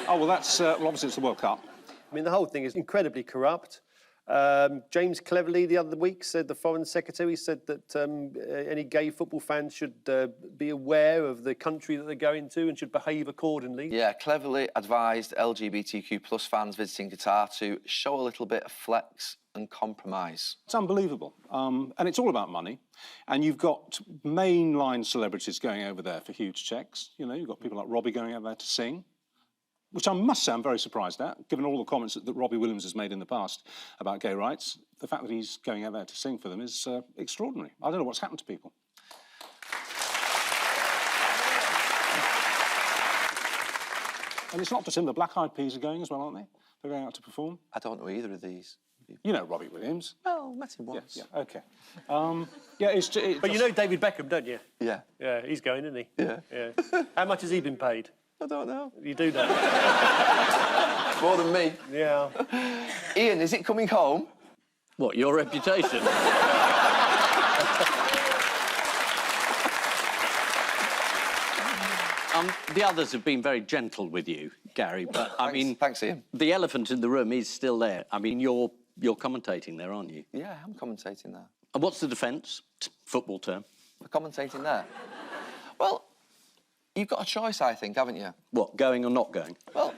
Oh, well, that's... well, obviously, it's the World Cup. I mean, the whole thing is incredibly corrupt. James Cleverly the other week said, the Foreign Secretary said that any gay football fans should be aware of the country that they're going to and should behave accordingly. Yeah, Cleverly advised LGBTQ plus fans visiting Qatar to show a little bit of flex and compromise. It's unbelievable. And it's all about money. And you've got mainline celebrities going over there for huge checks. You know, you've got people like Robbie going over there to sing, which I must say I'm very surprised at, given all the comments that Robbie Williams has made in the past about gay rights. The fact that he's going out there to sing for them is extraordinary. I don't know what's happened to people. And it's not just him, the Black Eyed Peas are going as well, aren't they? They're going out to perform. I don't know either of these. You know Robbie Williams. Well, met him once. Yeah, OK. Yeah, it's But you know David Beckham, don't you? Yeah. Yeah, he's going, isn't he? Yeah. Yeah. How much has he been paid? I don't know. You do know. More than me. Yeah. Ian, is it coming home? What, your reputation? The others have been very gentle with you, Gary, but I mean... Thanks, Ian. The elephant in the room is still there. I mean, you're commentating there, aren't you? Yeah, I'm commentating there. And what's the defence? Football term. For commentating there? Well, you've got a choice, I think, haven't you? What, going or not going? Well,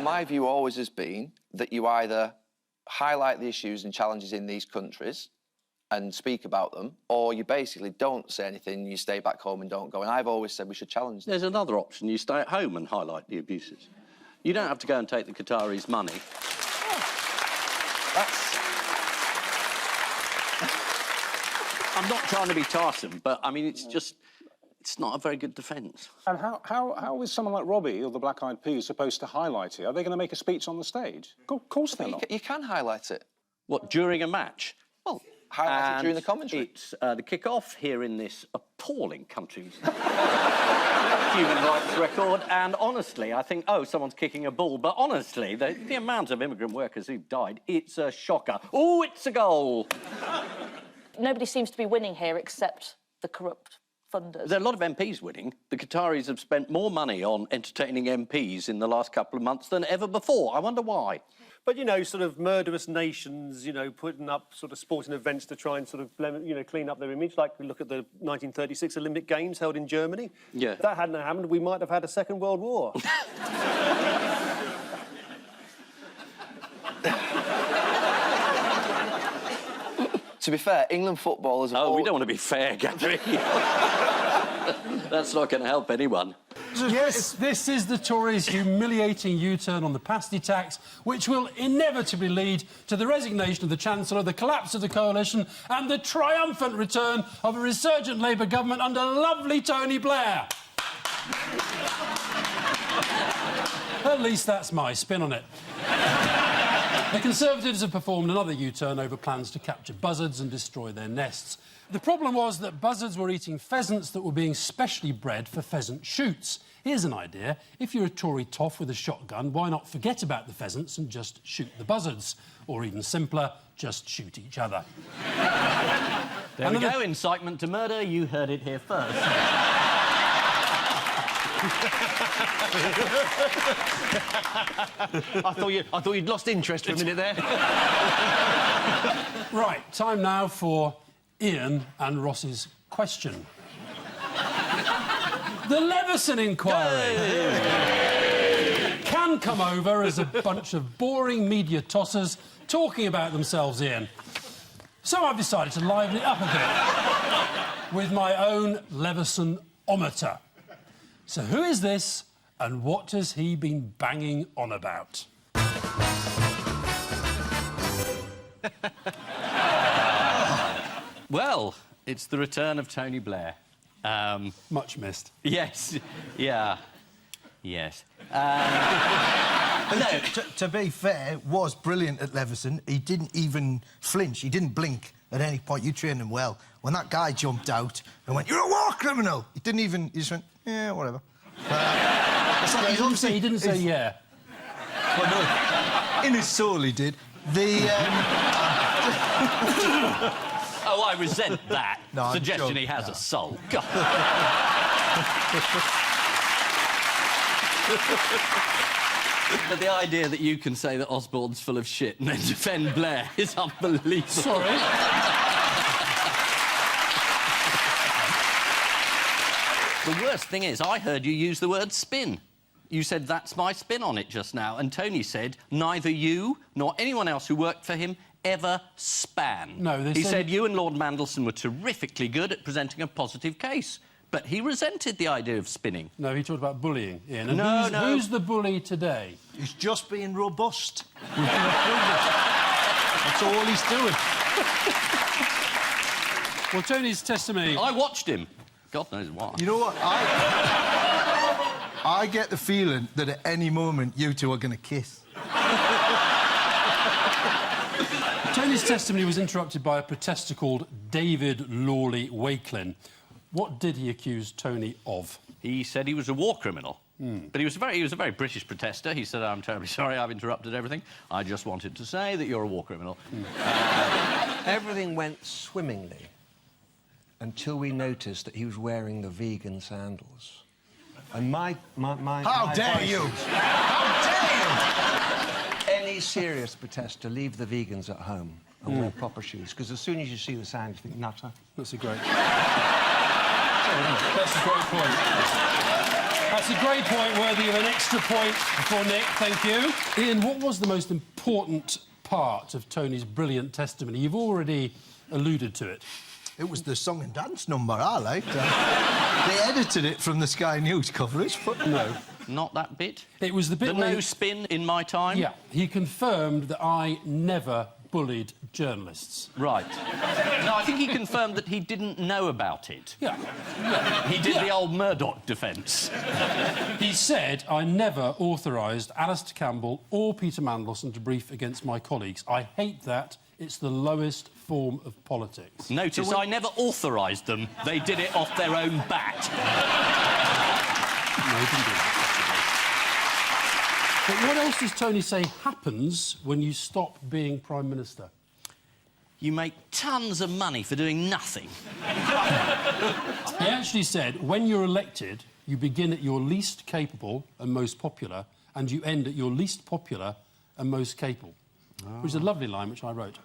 my view always has been that you either highlight the issues and challenges in these countries and speak about them, or you basically don't say anything, you stay back home and don't go. And I've always said we should challenge them. There's another option. You stay at home and highlight the abuses. You don't have to go and take the Qataris' money. That's... I'm not trying to be tiresome, but, I mean, it's just... It's not a very good defence. And how is someone like Robbie or the Black Eyed Peas supposed to highlight it? Are they going to make a speech on the stage? Of course they're not. You can highlight it. What, during a match? Well, highlight it during the commentary. It's the kick-off here in this appalling country's human rights record. And honestly, I think, oh, someone's kicking a ball. But honestly, the amount of immigrant workers who've died, it's a shocker. Oh, it's a goal. Nobody seems to be winning here except the corrupt funders. There are a lot of MPs winning. The Qataris have spent more money on entertaining MPs in the last couple of months than ever before. I wonder why. But, you know, sort of murderous nations, you know, putting up sort of sporting events to try and sort of, you know, clean up their image, like we look at the 1936 Olympic Games held in Germany. Yeah. If that hadn't happened, we might have had a Second World War. To be fair, England footballers... Oh, we don't want to be fair, Gary. That's not going to help anyone. Yes, this is the Tories' humiliating U-turn on the pasty tax, which will inevitably lead to the resignation of the Chancellor, the collapse of the coalition and the triumphant return of a resurgent Labour government under lovely Tony Blair. At least that's my spin on it. The Conservatives have performed another U-turn over plans to capture buzzards and destroy their nests. The problem was that buzzards were eating pheasants that were being specially bred for pheasant shoots. Here's an idea. If you're a Tory toff with a shotgun, why not forget about the pheasants and just shoot the buzzards? Or even simpler, just shoot each other. There we go, incitement to murder. You heard it here first. I thought you'd lost interest for a minute there. Right, time now for Ian and Ross's question. The Leveson inquiry can come over as a bunch of boring media tossers talking about themselves, Ian. So I've decided to liven it up a bit with my own Leveson-ometer. So who is this, and what has he been banging on about? Well, it's the return of Tony Blair. Much missed. Yes, yeah, yes. No, to be fair, was brilliant at Leveson. He didn't even flinch. He didn't blink at any point. You trained him well. When that guy jumped out and went, "You're a war criminal," he didn't even... He just went, "Yeah, whatever." He didn't say yeah. Well, no, in his soul he did. Oh, I resent that No, suggestion he has a soul. God. But the idea that you can say that Osborne's full of shit and then defend Blair is unbelievable. Sorry. The worst thing is, I heard you use the word spin. You said, that's my spin on it just now. And Tony said, neither you nor anyone else who worked for him ever span. No, they he said- said you and Lord Mandelson were terrifically good at presenting a positive case. But he resented the idea of spinning. No, he talked about bullying, Ian. And No, who's, no. who's the bully today? He's just being robust. That's all he's doing. Well, Tony's testimony... I watched him. God knows why. You know what? I get the feeling that at any moment you two are going to kiss. Tony's testimony was interrupted by a protester called David Lawley Wakelin. What did he accuse Tony of? He said he was a war criminal. But he was a very British protester. He said, I'm terribly sorry, I've interrupted everything. I just wanted to say that you're a war criminal. Everything went swimmingly until we noticed that he was wearing the vegan sandals. And How my dare advice you? is, How dare you? any serious protester, leave the vegans at home and wear proper shoes, because as soon as you see the sand, you think, nutter. That's a great... That's a great point. That's a great point, worthy of an extra point for Nick. Thank you. Ian, what was the most important part of Tony's brilliant testimony? You've already alluded to it. It was the song and dance number I liked. They edited it from the Sky News coverage, but... No. Not that bit. It was the bit The where... no spin in my time? Yeah, he confirmed that I never bullied journalists. Right. No, I think he confirmed that he didn't know about it. Yeah. He did the old Murdoch defence. He said I never authorised Alistair Campbell or Peter Mandelson to brief against my colleagues. I hate that. It's the lowest form of politics. Notice I never authorised them. They did it off their own bat. No, he didn't do that. But what else does Tony say happens when you stop being Prime Minister? You make tons of money for doing nothing. He actually said, when you're elected, you begin at your least capable and most popular, and you end at your least popular and most capable. Which is a lovely line, which I wrote.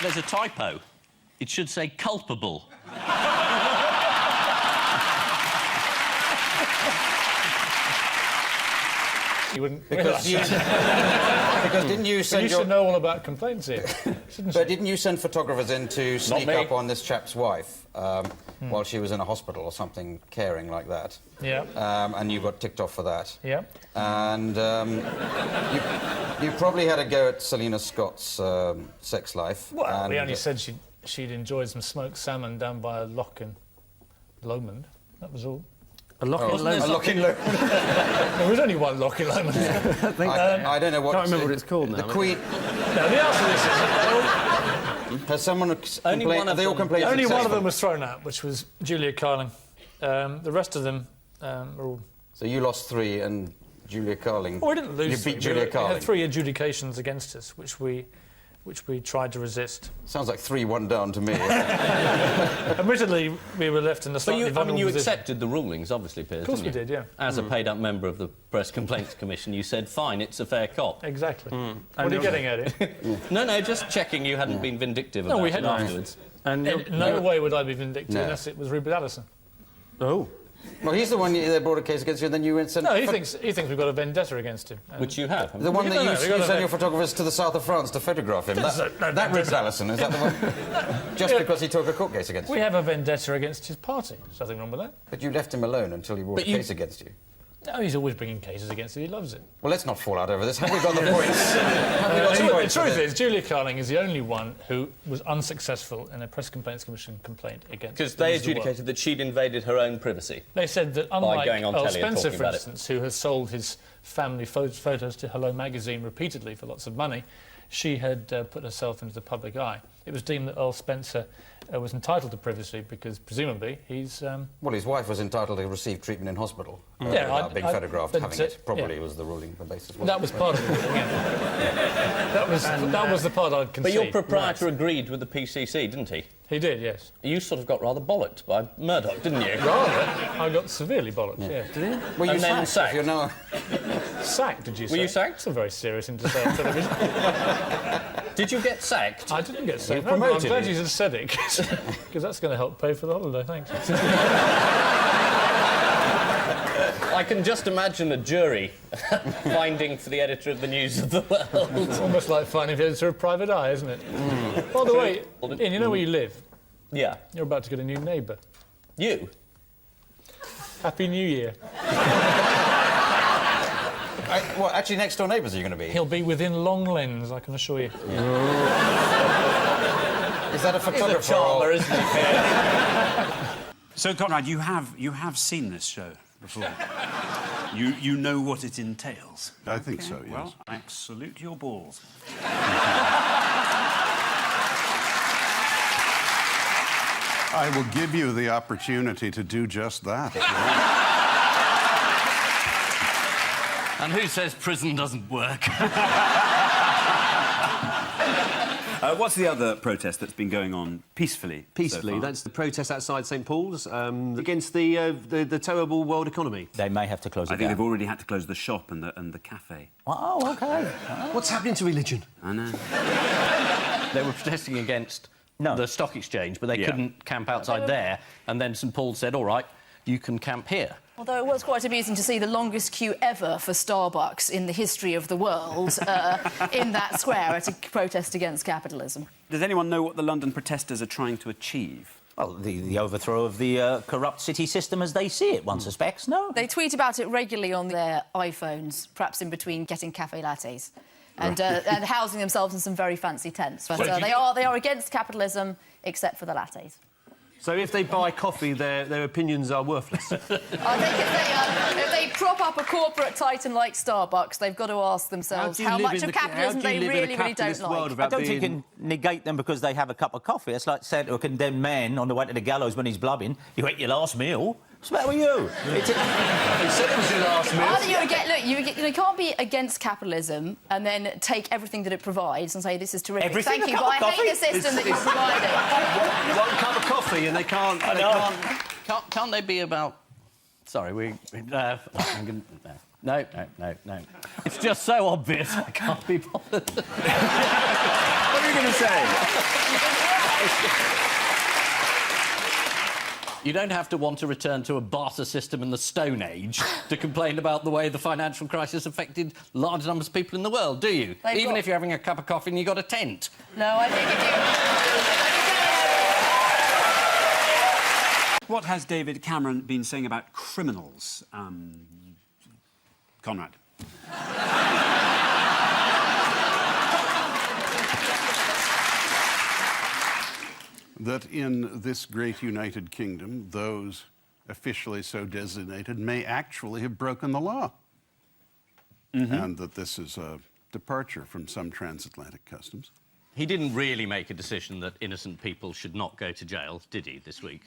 There's a typo. It should say culpable. You wouldn't Because didn't you you send should know all about complaints here, shouldn't you? But didn't you send photographers in to sneak me. up on this chap's wife while she was in a hospital or something, caring like that? Yeah. And you got ticked off for that. Yeah. And you probably had a go at Selina Scott's sex life. Well, and we only said she'd enjoyed some smoked salmon down by a loch in Lomond. That was all. A lock in a lock in Lomond. There was only one loch in Lomond. I don't know what. Can't remember what it's called now. The Queen. No, the answer to this is Has someone complained? They all complained. only one of them was thrown out, which was Julia Carling. The rest of them were all. So you lost 3 and Julia Carling. Well, we didn't lose. You three. beat Julia We Carling. had 3 adjudications against us, which we tried to resist. Sounds like 3-1 down to me. Admittedly, we were left in a But slightly vulnerable you position. accepted the rulings, obviously, Piers, Of course didn't we you? did, yeah. As a paid-up member of the Press Complaints Commission, you said, fine, it's a fair cop. Exactly. What are you getting at it? No, just checking you hadn't been vindictive No, about we it hadn't. afterwards. And In no way would I be vindictive No. unless it was Rupert Allison. oh, Well, he's the one that brought a case against you, and then you went sent. No, he thinks we've got a vendetta against him. Which you have. The one that No, you we got a sent your ven- photographers to the south of France to photograph him. No That vendetta. Rupert Allison, is that the one? Just because he took a court case against We you. have a vendetta against his party. There's nothing wrong with that. But you left him alone until he brought a case against you. No, he's always bringing cases against it. He loves it. Well, let's not fall out over this. Have we got the points? Have we got the The points for truth this? is, Julia Carling is the only one who was unsuccessful in a Press Complaints Commission complaint against. Because the they News of the World. adjudicated that she'd invaded her own privacy. They said that unlike going on Earl telly and Spencer, talking for about it. instance, who has sold his family photos to Hello magazine repeatedly for lots of money, she had put herself into the public eye. It was deemed that Earl Spencer was entitled to privacy because presumably he's. Well, his wife was entitled to receive treatment in hospital Yeah, without being photographed but, having it. Probably yeah. was the ruling, the basis. That was part of it. Yeah. That was the part I'd concede. But your proprietor agreed with the PCC, didn't he? He did, yes. You sort of got rather bollocked by Murdoch, didn't you? Rather. I got severely bollocked, yeah. Did you? Were you And then sacked? If you know... Sacked, did you say? Were you sacked? That's a very serious thing to say on television. Did you get sacked? I didn't get sacked. You promoted I'm glad it. you just said it, because that's going to help pay for the holiday, thanks. I can just imagine a jury finding for the editor of the News of the World. It's almost like finding the editor of Private Eye, isn't it? By the way, Ian, you know where you live? Yeah. You're about to get a new neighbour. You? Happy New Year. Well, actually, next-door neighbours are you going to be? He'll be within long lens, I can assure you. Is that a photographer? He's a charmer, isn't he? So, Conrad, you have seen this show before. You know what it entails. I think so, yes. Well, I salute your balls. I will give you the opportunity to do just that. And who says prison doesn't work? What's the other protest that's been going on peacefully? Peacefully, so far? that's the protest outside St Paul's against the terrible world economy. They may have to close it I think down. they've already had to close the shop and the cafe. Oh, OK. What's happening to religion? I know. They were protesting against the stock exchange, but they couldn't camp outside there. And then St Paul said, all right, you can camp here. Although it was quite amusing to see the longest queue ever for Starbucks in the history of the world in that square at a protest against capitalism. Does anyone know what the London protesters are trying to achieve? Well, the overthrow of the corrupt city system as they see it, one suspects, no? They tweet about it regularly on their iPhones, perhaps in between getting cafe lattes. And housing themselves in some very fancy tents. But they are against capitalism, except for the lattes. So if they buy coffee, their opinions are worthless. I think if they prop up a corporate titan like Starbucks, they've got to ask themselves how much of capitalism they really don't like. I don't think you can negate them because they have a cup of coffee. It's like saying to a condemned man on the way to the gallows when he's blubbing, you ate your last meal. What's the matter with you? He said it was your last meal. Either you can't be against capitalism and then take everything that it provides and say this is terrific. Everything? Thank you, A but cup of I hate the coffee? system that you're providing. One cup of coffee and they can't... Can't they be about... Sorry, no. It's just so obvious, I can't be bothered. What are you going to say? You don't have to want to return to a barter system in the Stone Age to complain about the way the financial crisis affected large numbers of people in the world, do you? Even if you're having a cup of coffee and you've got a tent. No, I think if What has David Cameron been saying about criminals? Conrad. That in this great United Kingdom, those officially so designated may actually have broken the law. And that this is a departure from some transatlantic customs. He didn't really make a decision that innocent people should not go to jail, did he, this week?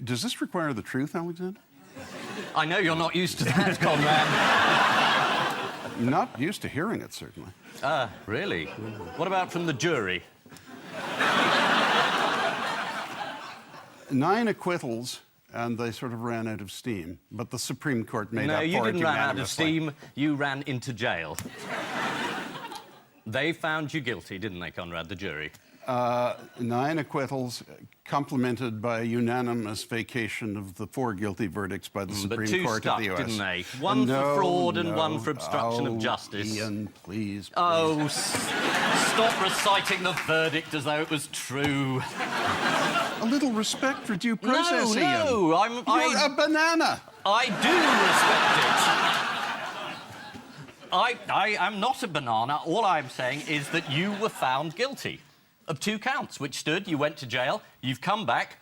Does this require the truth, Alexander? I know you're not used to that, Conrad. Not used to hearing it, certainly. Ah, really? What about from the jury? 9 acquittals, and they sort of ran out of steam. But the Supreme Court made up for it No, you didn't run out of unanimously. steam. You ran into jail. They found you guilty, didn't they, Conrad, the jury? 9 acquittals, complemented by a unanimous vacation of the 4 guilty verdicts by the But Supreme 2 Court stuck, of the U.S. didn't they? One for fraud and one for obstruction of justice. Ian, please. Oh, stop reciting the verdict as though it was true. A little respect for due process, Ian. No, You're a banana. I do respect it. I am not a banana. All I'm saying is that you were found guilty of 2 counts, which stood, you went to jail, you've come back.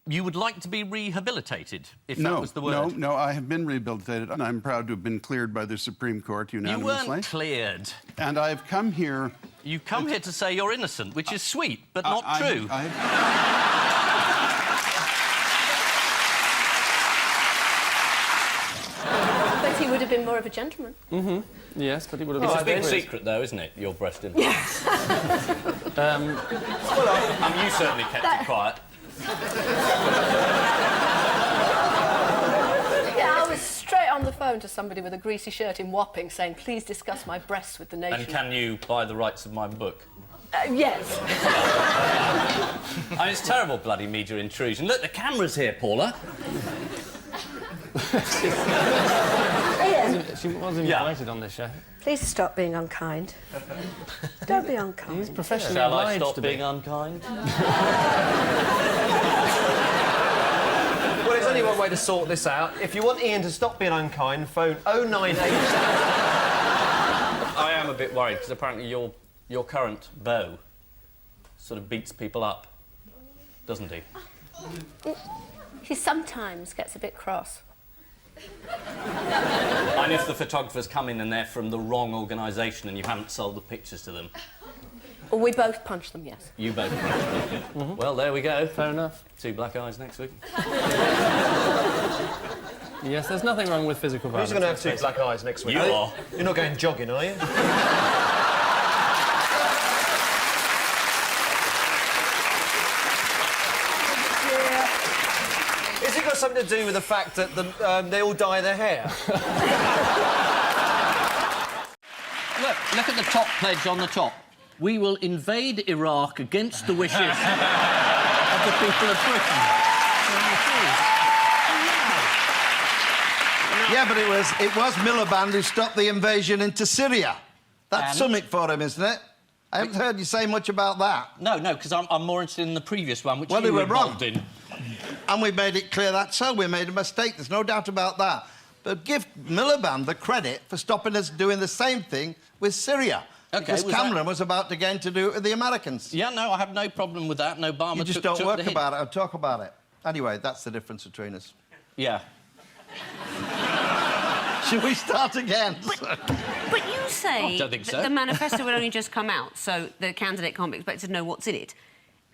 You would like to be rehabilitated, if that was the word. No, I have been rehabilitated, and I'm proud to have been cleared by the Supreme Court unanimously. You weren't cleared. And I've come here... You've come here to say you're innocent, which is sweet, but not true. But he would have been more of a gentleman. Yes, but he would have been... It's a big secret, though, isn't it, your breast implant? Yes. You certainly kept it quiet. Yeah, I was straight on the phone to somebody with a greasy shirt in Wapping saying, please discuss my breasts with the nation. And can you buy the rights of my book? Yes. I mean, it's terrible bloody media intrusion. Look, the camera's here, Paula. Ian, She wasn't invited on this show. please stop being unkind. Don't be unkind. He's professionally Shall I obliged stop to being be. unkind? Well, there's only one way to sort this out. If you want Ian to stop being unkind, phone 098... I am a bit worried, because apparently your current beau sort of beats people up, doesn't he? He sometimes gets a bit cross. And if the photographers come in and they're from the wrong organisation and you haven't sold the pictures to them, Well, we both punch them, yes. you both. Well, there we go. Fair enough. 2 black eyes next week. Yes, there's nothing wrong with physical violence. Who's going to have 2 black eyes next week? You are. You're not going jogging, are you? Has it got something to do with the fact that they all dye their hair? Look at the top pledge on the top. We will invade Iraq against the wishes of the people of Britain. Yeah, but it was Miliband who stopped the invasion into Syria. That's something for him, isn't it? I haven't heard you say much about that. No, because I'm more interested in the previous one, which Well, you they were were wrong. involved in. And we made it clear that's so. We made a mistake. There's no doubt about that. But give Miliband the credit for stopping us doing the same thing with Syria. OK, Because was Cameron was about to get to do it with the Americans. Yeah, no, I have no problem with that. And Obama You just took don't work the hint. about it or talk about it. Anyway, that's the difference between us. Yeah. Should we start again? But you say I don't think so. that the manifesto will only just come out, so the candidate can't be expected to know what's in it.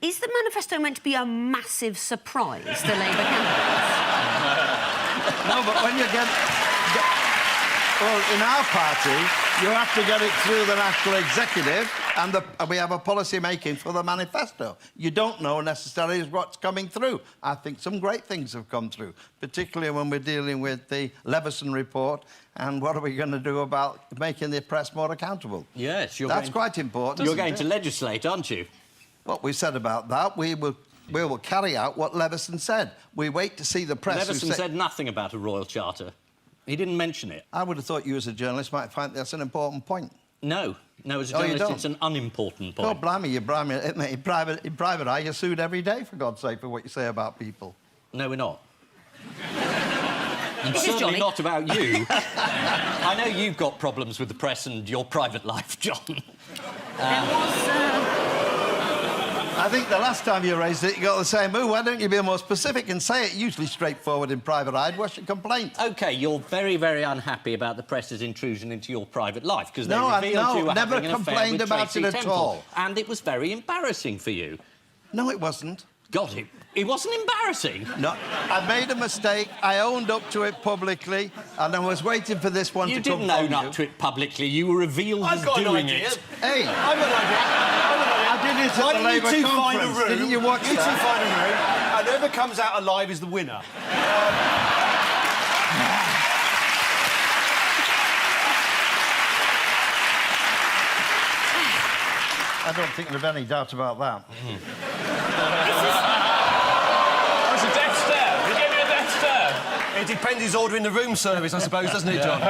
Is the manifesto meant to be a massive surprise to Labour candidates? No, but when you get... Well, in our party, you have to get it through the National Executive and we have a policy making for the manifesto. You don't know necessarily what's coming through. I think some great things have come through, particularly when we're dealing with the Leveson report and what are we going to do about making the press more accountable. Yes, That's quite important. You're going to legislate, aren't you? What we said about that, we will carry out what Leveson said. We wait to see the press... Leveson said nothing about a royal charter. He didn't mention it. I would have thought you as a journalist might find that's an important point. No, as a Oh, you journalist, don't? it's an unimportant point. God blimey, you blimey, in private eye, you're sued every day, for God's sake, for what you say about people. No, we're not. And This is certainly Johnny. not about you. I know you've got problems with the press and your private life, John. I think the last time you raised it, you got the same move. Why don't you be more specific and say it? Usually straightforward in private eye. What's your complaint? OK, you're very, very unhappy about the press's intrusion into your private life, because they No, revealed you were never having an affair complained with about Tracy it at Temple. all. And it was very embarrassing for you. No, it wasn't. God, it wasn't embarrassing. No, I made a mistake. I owned up to it publicly, and I was waiting for this one You to come didn't own from up you. to it publicly. You were revealed I've as got an doing idea. it. Hey, I've got an idea. I did it at Why the don't you Labour two find a conference. room? Didn't you watch You two that? find a room, and whoever comes out alive is the winner. I don't think there's any doubt about that. It's a death stare. He gave you a death stare. It depends who's ordering the room service, I suppose, doesn't it, John?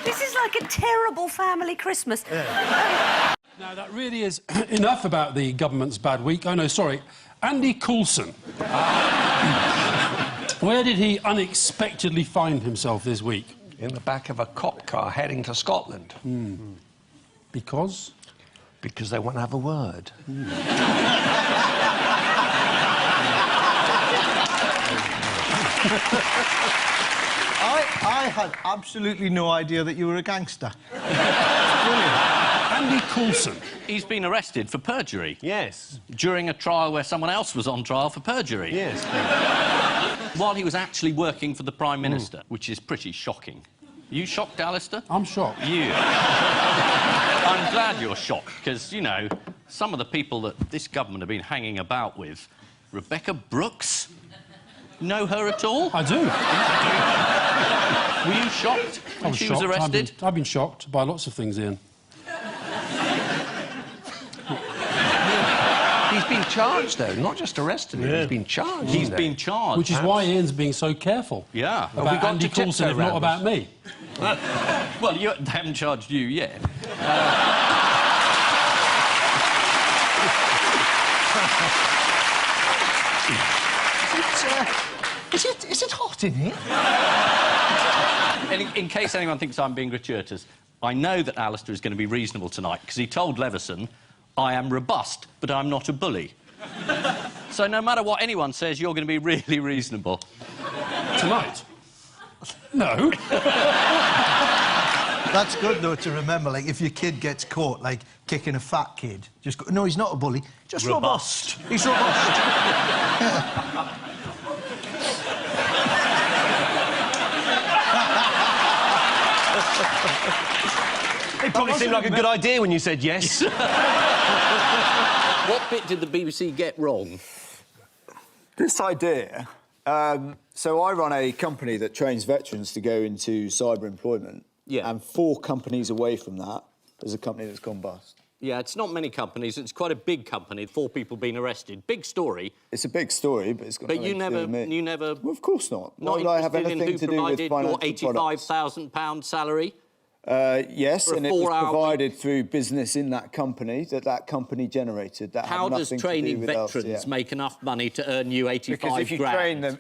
This is like a terrible family Christmas. Now, that really is enough about the government's bad week. Oh, no, sorry. Andy Coulson. Where did he unexpectedly find himself this week? In the back of a cop car heading to Scotland. Because? Because they want to have a word. I had absolutely no idea that you were a gangster. Andy Coulson. He's been arrested for perjury. Yes. During a trial where someone else was on trial for perjury. Yes. While he was actually working for the Prime Minister, which is pretty shocking. You shocked, Alistair? I'm shocked. You. I'm glad you're shocked, because, you know, some of the people that this government have been hanging about with, Rebecca Brooks, know her at all? I do. Were you shocked when she was shocked. arrested? I've been shocked by lots of things, Ian. He's been charged, though, not just arrested. Yeah. He's been charged. He's been charged. Which is why Ian's being so careful. Yeah. About we got Andy to Coulson, if tiptoe not round about this? me. Well, they haven't charged you yet. Is it hot in here? And in case anyone thinks I'm being gratuitous, I know that Alistair is going to be reasonable tonight, because he told Leveson, I am robust, but I'm not a bully. So no matter what anyone says, you're going to be really reasonable. Tonight? No. That's good, though, to remember. Like, if your kid gets caught, like, kicking a fat kid, just go, no, he's not a bully, just robust. He's robust. It probably seemed like a good idea when you said yes. What bit did the BBC get wrong? This idea... so I run a company that trains veterans to go into cyber employment. Yeah. And 4 companies away from that, there's a company that's gone bust. Yeah, it's not many companies. It's quite a big company. 4 people being arrested. Big story. It's a big story, but it's got But nothing to do with me. you never... Well, of course not. Why Not would I have interested in anything who to do with provided your financial products? £85,000 salary? Yes, For a and it was 4-hour provided through business in that company that company generated. That How had does nothing training to do with veterans LCF. make enough money to earn you 85 Because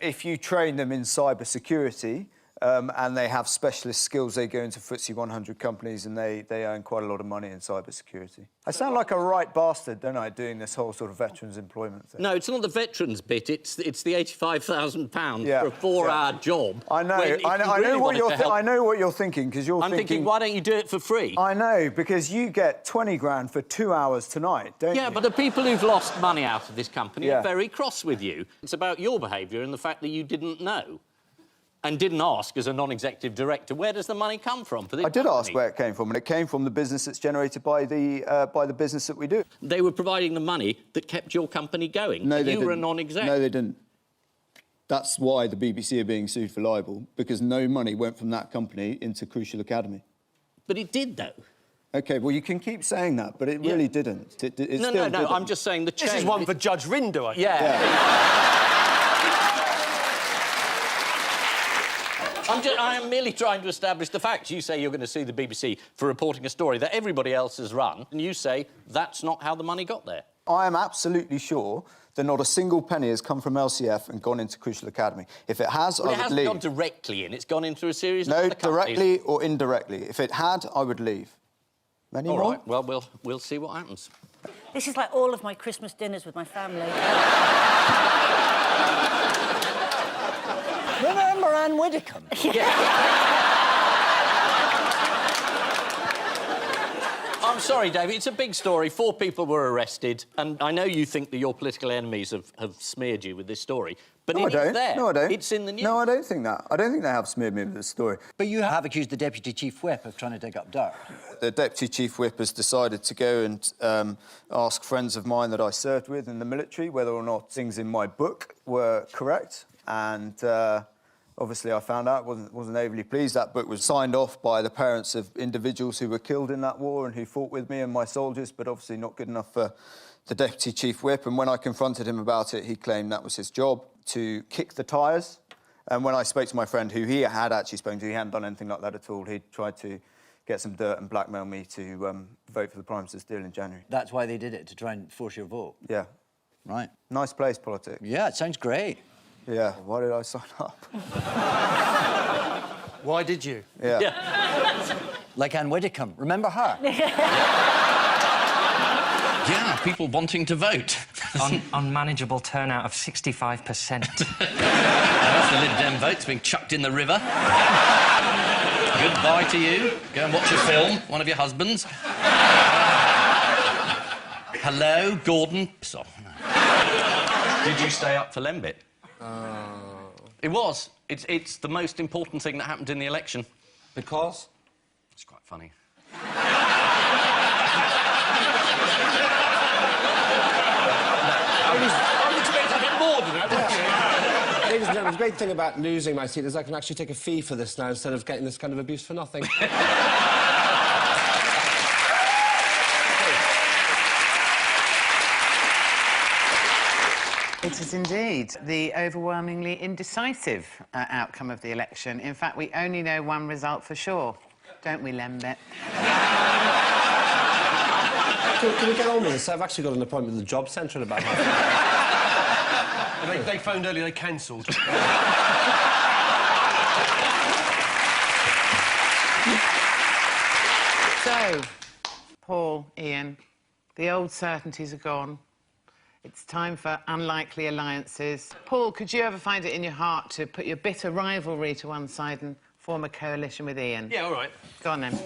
if you train them in cyber security, and they have specialist skills, they go into FTSE 100 companies and they earn quite a lot of money in cyber security. I sound like a right bastard, don't I, doing this whole sort of veterans employment thing? No, it's not the veterans bit. It's the £85,000 Yeah, for a 4-hour job. I know. when if I you know really what wanted you're. to help- I know what you're thinking because you're I'm thinking, why don't you do it for free? I know because you get 20 grand for 2 hours tonight, don't you? Yeah, but the people who've lost money out of this company Yeah. are very cross with you. It's about your behaviour and the fact that you didn't know and didn't ask as a non-executive director, where does the money come from for this I did company? ask where it came from, and it came from the business that's generated by the business that we do. They were providing the money that kept your company going. No, and they you were a didn't. non-exec. No, they didn't. That's why the BBC are being sued for libel, because no money went from that company into Crucial Academy. But it did, though. OK, well, you can keep saying that, but it really didn't. It No, still no, didn't. I'm just saying the chain... This is one for Judge Rinder, I think. Yeah. I am merely trying to establish the facts. You say you're going to sue the BBC for reporting a story that everybody else has run, and you say that's not how the money got there. I am absolutely sure that not a single penny has come from LCF and gone into Crucial Academy. If it has, Well, I it would hasn't leave. gone directly in. It's gone in through a series of No, other companies. directly or indirectly. If it had, I would leave. Any All more? right, well, we'll see what happens. This is like all of my Christmas dinners with my family. Remember Anne Widdecombe? I'm sorry, David, it's a big story. 4 people were arrested, and I know you think that your political enemies have smeared you with this story, but No, I it don't. is there. No, I don't. It's in the news. No, I don't think that. I don't think they have smeared me with this story. But you have accused the Deputy Chief Whip of trying to dig up dirt. The Deputy Chief Whip has decided to go and ask friends of mine that I served with in the military whether or not things in my book were correct. And obviously I found out, wasn't overly pleased. That book was signed off by the parents of individuals who were killed in that war and who fought with me and my soldiers, but obviously not good enough for the Deputy Chief Whip. And when I confronted him about it, he claimed that was his job, to kick the tyres. And when I spoke to my friend, who he had actually spoken to, he hadn't done anything like that at all. He tried to get some dirt and blackmail me to vote for the Prime Minister's deal in January. That's why they did it, to try and force your vote. Yeah. Right. Nice place, politics. Yeah, it sounds great. Yeah, why did I sign up? Why did you? Yeah. Like Anne Widdecombe. Remember her? Yeah, people wanting to vote. Unmanageable turnout of 65%. That's the Lib Dem votes being chucked in the river. Goodbye to you. Go and watch a film, one of your husbands. Hello, Gordon. Piss off. Did you stay up for Lembit? It was. It's the most important thing that happened in the election. Because? It's quite funny. I was expecting a bit more than that, wasn't you? Ladies and gentlemen, the great thing about losing my seat is I can actually take a fee for this now instead of getting this kind of abuse for nothing. It is indeed the overwhelmingly indecisive outcome of the election. In fact, we only know one result for sure, don't we, Lembit? Can we get on with this? I've actually got an appointment with the job centre in about half an hour. They phoned earlier, they cancelled. So, Paul, Ian, the old certainties are gone. It's time for unlikely alliances. Paul, could you ever find it in your heart to put your bitter rivalry to one side and form a coalition with Ian? Yeah, all right. Go on, then.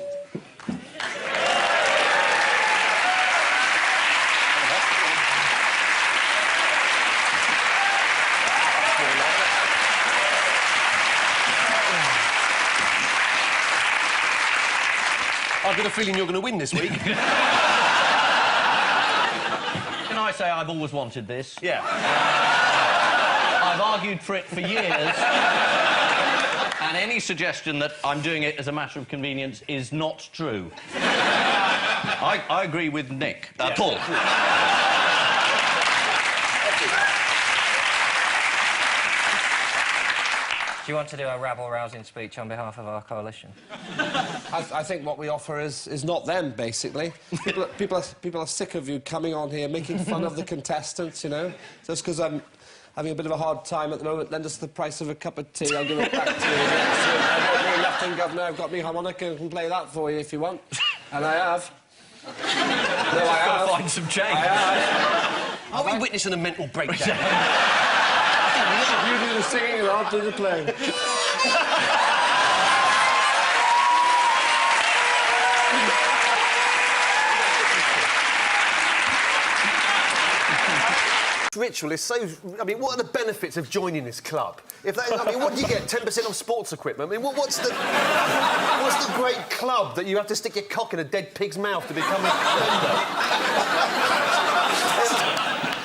I've got a feeling you're going to win this week. Can I say I've always wanted this? Yeah. I've argued for it for years. And any suggestion that I'm doing it as a matter of convenience is not true. I agree with Nick. Paul. Do you want to do a rabble-rousing speech on behalf of our coalition? I think what we offer is not them, basically. People are sick of you coming on here, making fun of the contestants, you know? Just because I'm having a bit of a hard time at the moment, lend us the price of a cup of tea, I'll give it back to you. I've got me Lieutenant Governor, I've got me harmonica, and can play that for you if you want. And I have. No, I have. Got to find some change. I have. Are we witnessing a mental breakdown? You do the singing and I'll do the playing. Ritual is so... I mean, what are the benefits of joining this club? If they, I mean, what do you get? 10% off sports equipment? I mean, what's the great club that you have to stick your cock in a dead pig's mouth to become a member?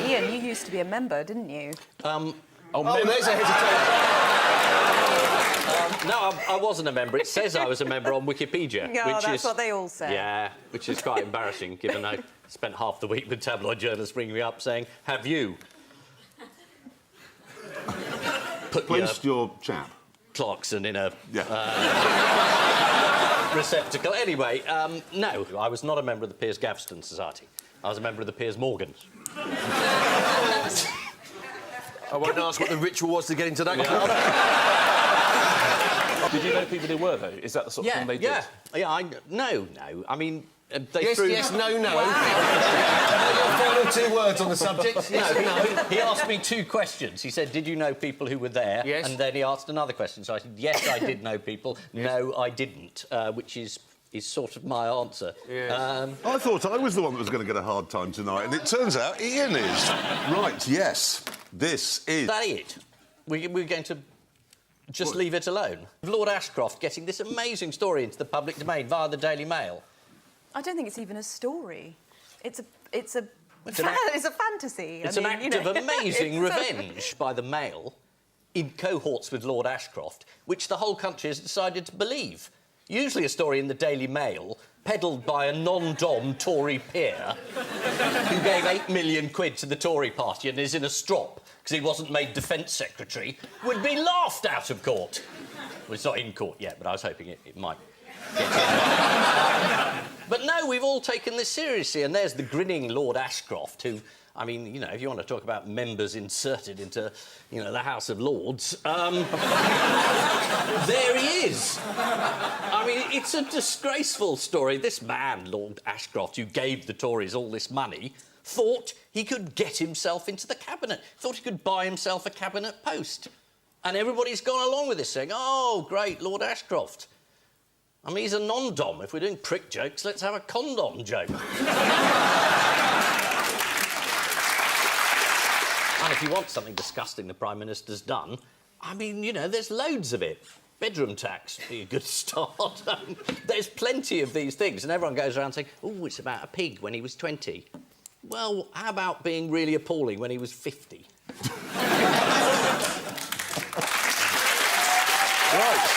Ian, you used to be a member, didn't you? There's a hesitation. No, I wasn't a member. It says I was a member on Wikipedia. Yeah, which that's is, what they all say. Yeah, which is quite embarrassing, given I spent half the week with tabloid journalists ringing me up saying, have you placed your chap? Clarkson in a receptacle. Anyway, no, I was not a member of the Piers Gaveston Society. I was a member of the Piers Morgans. I won't ask what the ritual was to get into that club. Did you know people who were, though? Is that the sort of thing they did? Yeah, no. I mean, they yes, threw... yes, no. Your final 2 words on the subject. No. He asked me 2 questions. He said, did you know people who were there? Yes. And then he asked another question. So I said, yes, I did know people. Yes. No, I didn't, which is sort of my answer. Yes. I thought I was the one that was going to get a hard time tonight, and it turns out Ian is. Right, yes. This is... Is that it? We're going to just leave it alone? Lord Ashcroft getting this amazing story into the public domain via the Daily Mail. I don't think it's even a story. It's a fantasy. It's an act of amazing revenge by the Mail in cohorts with Lord Ashcroft, which the whole country has decided to believe. Usually a story in the Daily Mail peddled by a non-dom Tory peer who gave 8 million quid to the Tory party and is in a strop because he wasn't made Defence Secretary, would be laughed out of court. Well, it's not in court yet, but I was hoping it might get in. But no, we've all taken this seriously, and there's the grinning Lord Ashcroft, who, I mean, you know, if you want to talk about members inserted into, you know, the House of Lords, there he is. I mean, it's a disgraceful story. This man, Lord Ashcroft, who gave the Tories all this money, thought he could get himself into the cabinet, thought he could buy himself a cabinet post. And everybody's gone along with this, saying, oh, great, Lord Ashcroft. I mean, he's a non-dom. If we're doing prick jokes, let's have a condom joke. And if you want something disgusting the Prime Minister's done, I mean, you know, there's loads of it. Bedroom tax would be a good start. There's plenty of these things, and everyone goes around saying, oh, it's about a pig when he was 20. Well, how about being really appalling when he was 50? Right.